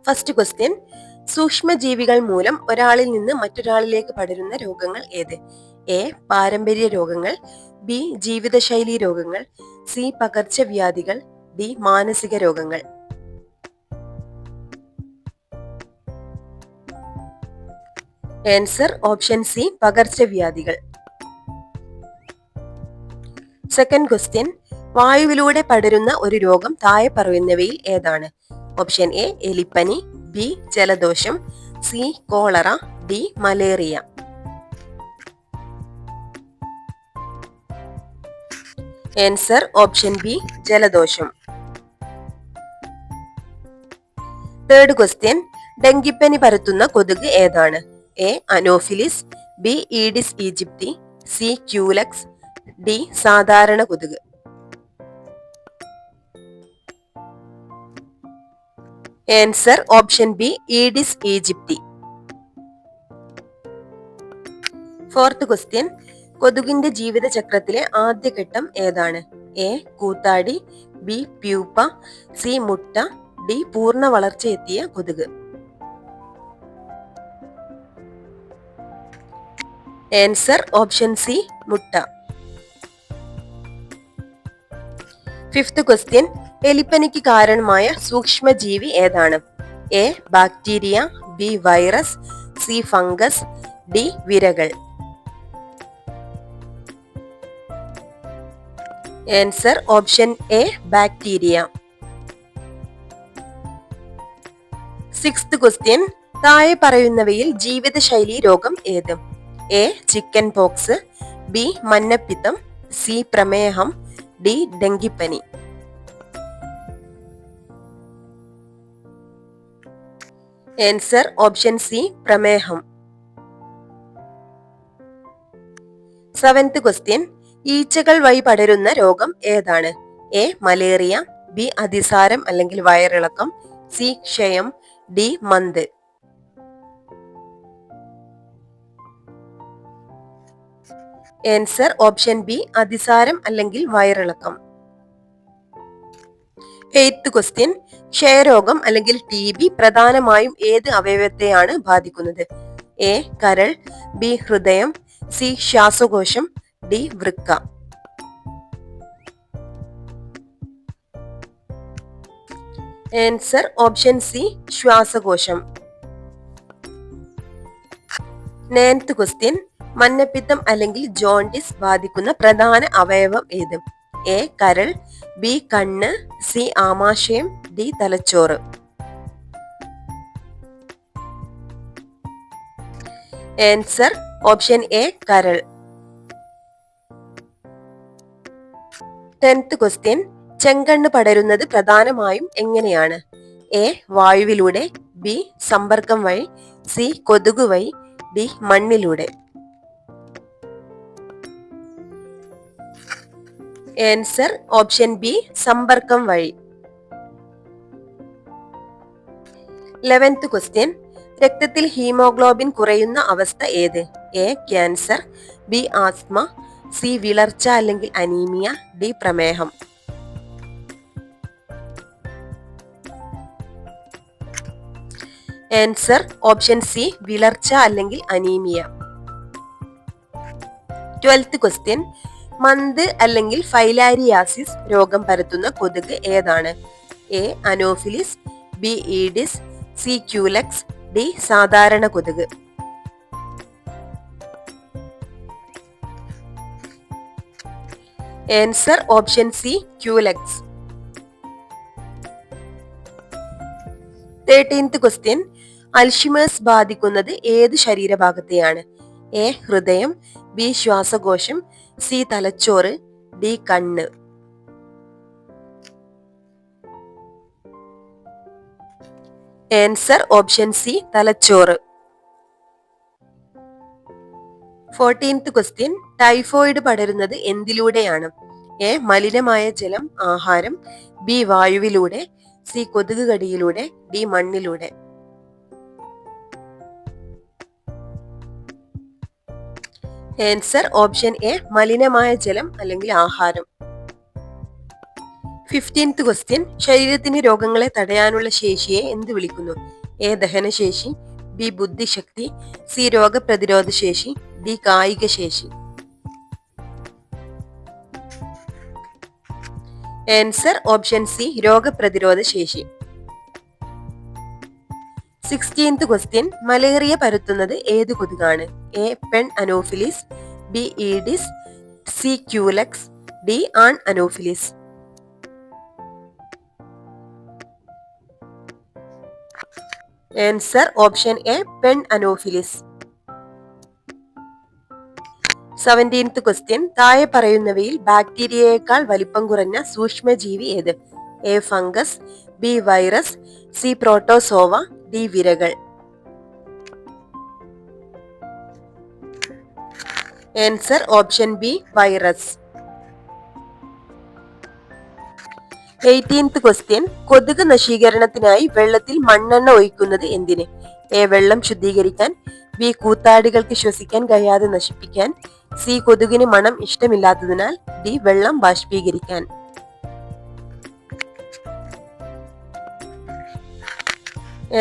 First question, സൂക്ഷ്മജീവികൾ മൂലം ഒരാളിൽ നിന്ന് മറ്റൊരാളിലേക്ക് പടരുന്ന രോഗങ്ങൾ ഏത്? എ. പാരമ്പര്യ രോഗങ്ങൾ, ബി. ജീവിതശൈലി രോഗങ്ങൾ, സി. പകർച്ചവ്യാധികൾ, ഡി. മാനസിക രോഗങ്ങൾ. ആൻസർ ഓപ്ഷൻ സി, പകർച്ചവ്യാധികൾ. സെക്കൻഡ് ക്വസ്റ്റ്യൻ, വായുവിലൂടെ പടരുന്ന ഒരു രോഗം താഴെ പറയുന്നവയിൽ ഏതാണ്? ഓപ്ഷൻ എ എലിപ്പനി, ബി ജലദോഷം, C cholera, D malaria. Answer option B ജലദോഷം. തേർഡ് ക്വസ്റ്റ്യൻ, ഡെങ്കിപ്പനി പരത്തുന്ന കൊതുക് ഏതാണ്? A Anopheles, B Aedes ഈജിപ്തി, C culex, D സാധാരണ കൊതുക്. Answer option B Aedes ഈജിപ്തി. Fourth question, കൊതുകിന്റെ ജീവിതചക്രത്തിലെ ആദ്യഘട്ടം ഏതാണ്? എ കൂത്താടി, ബി പ്യൂപ്പ, സി മുട്ട, ഡി പൂർണ്ണ വളർച്ചയെത്തിയ കൊതുക്. ആൻസർ ഓപ്ഷൻ സി മുട്ട. ഫിഫ്ത് ക്വസ്റ്റ്യൻ, എലിപ്പനിക്ക് കാരണമായ സൂക്ഷ്മജീവി ഏതാണ്? A bacteria, B virus, C fungus, D വിരകൾ. Answer option A bacteria. Sixth question, താഴെ പറയുന്നവയിൽ ജീവിതശൈലി രോഗം ഏത്? എ ചിക്കൻ പോക്സ്, ബി മഞ്ഞപ്പിത്തം, സി പ്രമേഹം, ഡി ഡെങ്കിപ്പനി. ആൻസർ ഓപ്ഷൻ സി പ്രമേഹം. സെവൻത് ക്വസ്റ്റ്യൻ, ഈച്ചകൾ വഴി പടരുന്ന രോഗം ഏതാണ്? എ മലേറിയ, ബി അതിസാരം അല്ലെങ്കിൽ വയറിളക്കം, സി ക്ഷയം, ഡി മന്ത്. ആൻസർ ഓപ്ഷൻ ബി അതിസാരം അല്ലെങ്കിൽ വയറിളക്കം. എയ്ത്ത് ക്വസ്റ്റ്യൻ, ക്ഷയരോഗം അല്ലെങ്കിൽ TB പ്രധാനമായും ഏത് അവയവത്തെയാണ് ബാധിക്കുന്നത്? എ കരൾ, ബി ഹൃദയം, സി ശ്വാസകോശം, ഡി വൃക്ക. ആൻസർ ഓപ്ഷൻ സി ശ്വാസകോശം. നയൻത് ക്വസ്റ്റ്യൻ, മഞ്ഞപ്പിത്തം അല്ലെങ്കിൽ ജോണ്ടിസ് ബാധിക്കുന്ന പ്രധാന അവയവം ഏത്? എ കരൾ, ബി കണ്ണ്, സി ആമാശയം, ഡി തലച്ചോറ്. ആൻസർ ഓപ്ഷൻ എ കരൾ. 10th ക്വസ്റ്റ്യൻ, ചെങ്കണ്ണ് പടരുന്നത് പ്രധാനമായും എങ്ങനെയാണ്? എ വായുവിലൂടെ, ബി സമ്പർക്കം വഴി, സി കൊതുക് വഴി, ഡി മണ്ണിലൂടെ. ആൻസർ ഓപ്ഷൻ ബി സമ്പർക്കം വഴി. 11th ക്വസ്റ്റ്യൻ, രക്തത്തിൽ ഹീമോഗ്ലോബിൻ കുറയുന്ന അവസ്ഥ ഏത്? A cancer, B asthma, C വിളർച്ച അല്ലെങ്കിൽ അനീമിയ, ഡി പ്രമേഹം. ആൻസർ ഓപ്ഷൻ സി വിളർച്ച അല്ലെങ്കിൽ അനീമിയ. 12th ക്വസ്റ്റ്യൻ, മന്ത് അല്ലെങ്കിൽ ഫൈലാരിയാസിസ് രോഗം പരത്തുന്ന കൊതുക് ഏതാണ്? A Anopheles, B aedes, C culex, D സാധാരണ കൊതുക്. Answer option C Culex. 13th question, Alzheimer's ബാധിക്കുന്നത് ഏത് ശരീരഭാഗത്തെയാണ്? എ ഹൃദയം, ബി ശ്വാസകോശം, സി തലച്ചോറ്, ഡി കണ്ണ്. ആൻസർ ഓപ്ഷൻ സി തലച്ചോറ്. 14th ക്വസ്റ്റ്യൻ, ടൈഫോയിഡ് പടരുന്നത് എന്തിലൂടെയാണ്? എ മലിനമായ ജലം, ആഹാരം, ബി വായുവിലൂടെ, സി കൊതുക് കടിയിലൂടെ, ഡി മണ്ണിലൂടെ. ആൻസർ ഓപ്ഷൻ എ മലിനമായ ജലം അല്ലെങ്കിൽ ആഹാരം. 15th ക്വസ്റ്റ്യൻ, ശരീരത്തിന് രോഗങ്ങളെ തടയാനുള്ള ശേഷിയെ എന്ത് വിളിക്കുന്നു? എ ദഹനശേഷി, ബി ബുദ്ധിശക്തി, സി രോഗപ്രതിരോധ ശേഷി, ഡി കായിക ശേഷി. ആൻസർ ഓപ്ഷൻ സി രോഗപ്രതിരോധ ശേഷി. 16th ക്വസ്റ്റ്യൻ, മലേറിയ പരത്തുന്നത് ഏത് കൊതുകാണ്? എ പെൺ anopheles, B aedes, C culex, D ആൺ അനോഫിലിസ്. ആൻസർ ഓപ്ഷൻ എ പെൺ അനോഫിലിസ്. 17th ക്വസ്റ്റ്യൻ, താഴെ പറയുന്നവയിൽ ബാക്ടീരിയയേക്കാൾ വലിപ്പം കുറഞ്ഞ സൂക്ഷ്മജീവി ഏത്? A fungus, B virus, C protozoa, D വിരകൾ. Answer option B virus. 18th question, കൊതുക് നശീകരണത്തിനായി വെള്ളത്തിൽ മണ്ണെണ്ണ ഒഴിക്കുന്നത് എന്തിന്? എ വെള്ളം ശുദ്ധീകരിക്കാൻ, ബി കൂത്താടികൾക്ക് ശ്വസിക്കാൻ കഴിയാതെ നശിപ്പിക്കാൻ, സി കൊതുകിന് മണം ഇഷ്ടമില്ലാത്തതിനാൽ, ഡി വെള്ളം ബാഷ്പീകരിക്കാൻ.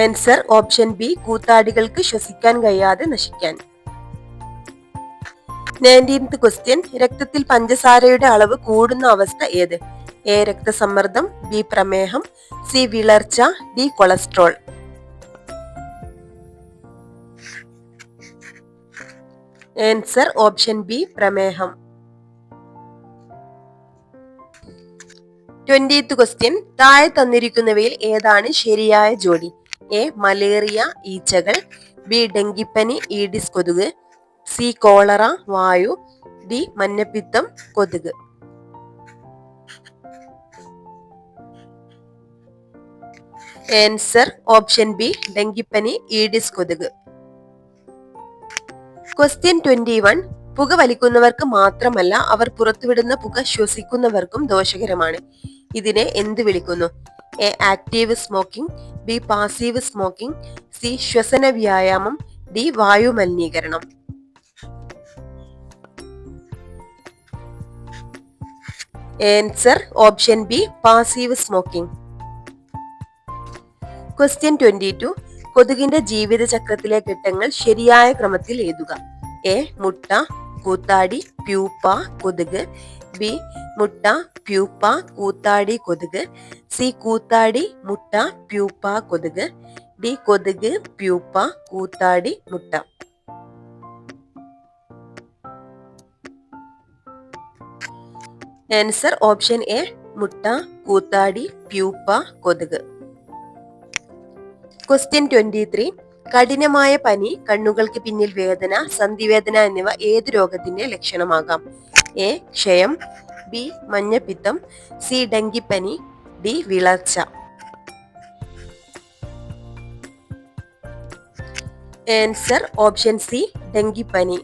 ആൻസർ ഓപ്ഷൻ ബി കൂത്താടികൾക്ക് ശ്വസിക്കാൻ കഴിയാതെ നശിക്കാൻ. 19th ക്വസ്റ്റ്യൻ, രക്തത്തിൽ പഞ്ചസാരയുടെ അളവ് കൂടുന്ന അവസ്ഥ ഏത്? എ രക്തസമ്മർദ്ദം, ബി പ്രമേഹം, സി വിളർച്ച, D cholesterol. Answer option B പ്രമേഹം. 20th ക്വസ്റ്റ്യൻ, താഴെ തന്നിരിക്കുന്നവയിൽ ഏതാണ് ശരിയായ ജോഡി? എ മലേറിയ ഈച്ചകൾ, ബി ഡെങ്കിപ്പനി ഈഡിസ് കൊതുക്, സി കോളറ വായു, ഡി മഞ്ഞപ്പിത്തം കൊതുക്. ആൻസർ ഓപ്ഷൻ ബി ഡെങ്കിപ്പനി ഈഡിസ് കൊതുക്. ക്വസ്റ്റ്യൻ 21, പുക വലിക്കുന്നവർക്ക് മാത്രമല്ല അവർ പുറത്തുവിടുന്ന പുക ശ്വസിക്കുന്നവർക്കും ദോഷകരമാണ്. ഇതിനെ എന്ത് വിളിക്കുന്നു? A active smoking, be passive smoking, C ശ്വസന വ്യായാമം, ഡി വായു മലിനീകരണം. Answer option be passive smoking. Question 22, കൊതുകിന്റെ ജീവിതചക്രത്തിലെ ഘട്ടങ്ങൾ ശരിയായ ക്രമത്തിൽ എഴുതുക. എ മുട്ട, കൂത്താടി, പ്യൂപ്പ, കൊതുക്, ബി മുട്ട, പ്യൂപ്പ, കൂത്താടി, കൊതുക്, സി കൂത്താടി, മുട്ട, പ്യൂപ്പ, കൊതുക്, ഡി കൊതുക്, പ്യൂപ്പ, കൂത്താടി, മുട്ട. ആൻസർ ഓപ്ഷൻ എ മുട്ട, കൂത്താടി, പ്യൂപ്പ, കൊതുക്. ക്വസ്റ്റ്യൻ 23, കഠിനമായ പനി, കണ്ണുകൾക്ക് പിന്നിൽ വേദന, സന്ധിവേദന എന്നിവ ഏത് രോഗത്തിന്റെ ലക്ഷണമാകാം? എ ക്ഷയം, ബി മഞ്ഞപ്പിത്തം, സി ഡെങ്കിപ്പനി, ഡി വിളർച്ച. ആൻസർ ഓപ്ഷൻ സി ഡെങ്കിപ്പനി.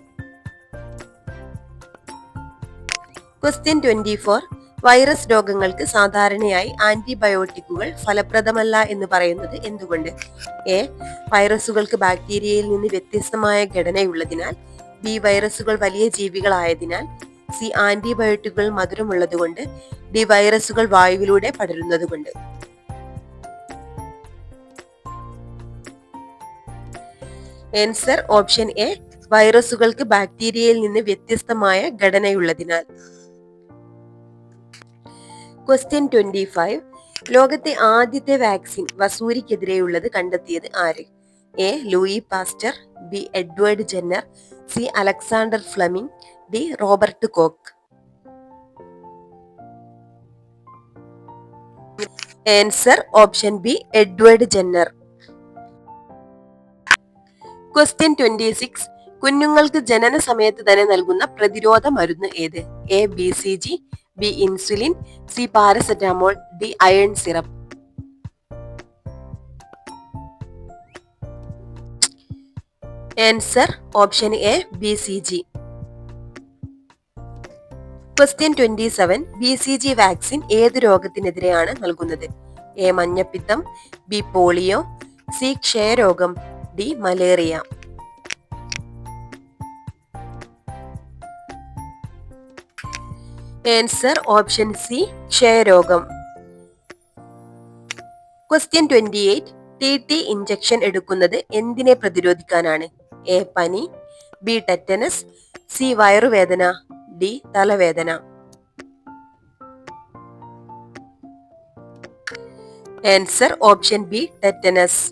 ക്വസ്റ്റ്യൻ 24, വൈറസ് രോഗങ്ങൾക്ക് സാധാരണയായി ആന്റിബയോട്ടിക്കുകൾ ഫലപ്രദമല്ല എന്ന് പറയുന്നത് എന്തുകൊണ്ട്? എ വൈറസുകൾക്ക് ബാക്ടീരിയയിൽ നിന്ന് വ്യത്യസ്തമായ ഘടനയുള്ളതിനാൽ, ബി വൈറസുകൾ വലിയ ജീവികളായതിനാൽ, സി ആന്റിബയോട്ടിക്കുകൾ മധുരമുള്ളതുകൊണ്ട്, ഡി വൈറസുകൾ വായുവിലൂടെ പടരുന്നതുകൊണ്ട്. ആൻസർ ഓപ്ഷൻ എ വൈറസുകൾക്ക് ബാക്ടീരിയയിൽ നിന്ന് വ്യത്യസ്തമായ ഘടനയുള്ളതിനാൽ. ക്വസ്റ്റ്യൻ 25, ലോകത്തെ ആദ്യത്തെ വാക്സിൻ വസൂരിക്കെതിരെയുള്ളത് കണ്ടെത്തിയത് ആര്? A Louis Pasteur, B Edward Jenner, C Alexander Fleming, D Robert Koch. Answer option B Edward Jenner. Question 26, കുഞ്ഞുങ്ങൾക്ക് ജനന സമയത്ത് തന്നെ നൽകുന്ന പ്രതിരോധ മരുന്ന് ഏത്? A B C G, B insulin, C paracetamol, D iron syrup. Answer option A B C G. Question 27, B C G vaccine ഏത് രോഗത്തിനെതിരെയാണ് നൽകുന്നത്? എ മഞ്ഞപ്പിത്തം, ബി പോളിയോ, സി ക്ഷയരോഗം, D malaria. Answer option C ക്ഷയരോഗം. Question 28. T T injection എടുക്കുന്നത് എന്തിനെ പ്രതിരോധിക്കാനാണ്? A പനി, ബി ടെറ്റനസ്, സി വയറുവേദന, ഡി തലവേദന. Answer option B tetanus.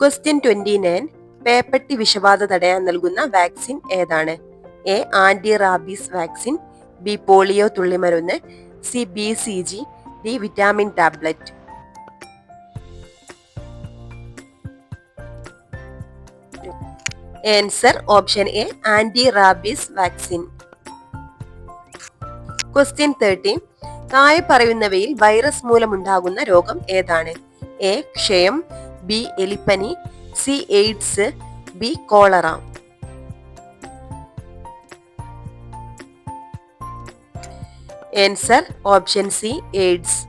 Question 29. പേപ്പട്ടി വിഷബാധ തടയാൻ നൽകുന്ന വാക്സിൻ ഏതാണ്? A anti rabies vaccine, B polio തുള്ളിമരുന്ന്, C B C G, D vitamin tablet. Answer option A anti rabies vaccine. Question 30. താഴെ പറയുന്നവയിൽ വൈറസ് മൂലമുണ്ടാകുന്ന രോഗം ഏതാണ്? എ ക്ഷയം, ബി എലിപ്പനി, C AIDS, B cholera. Answer option C AIDS.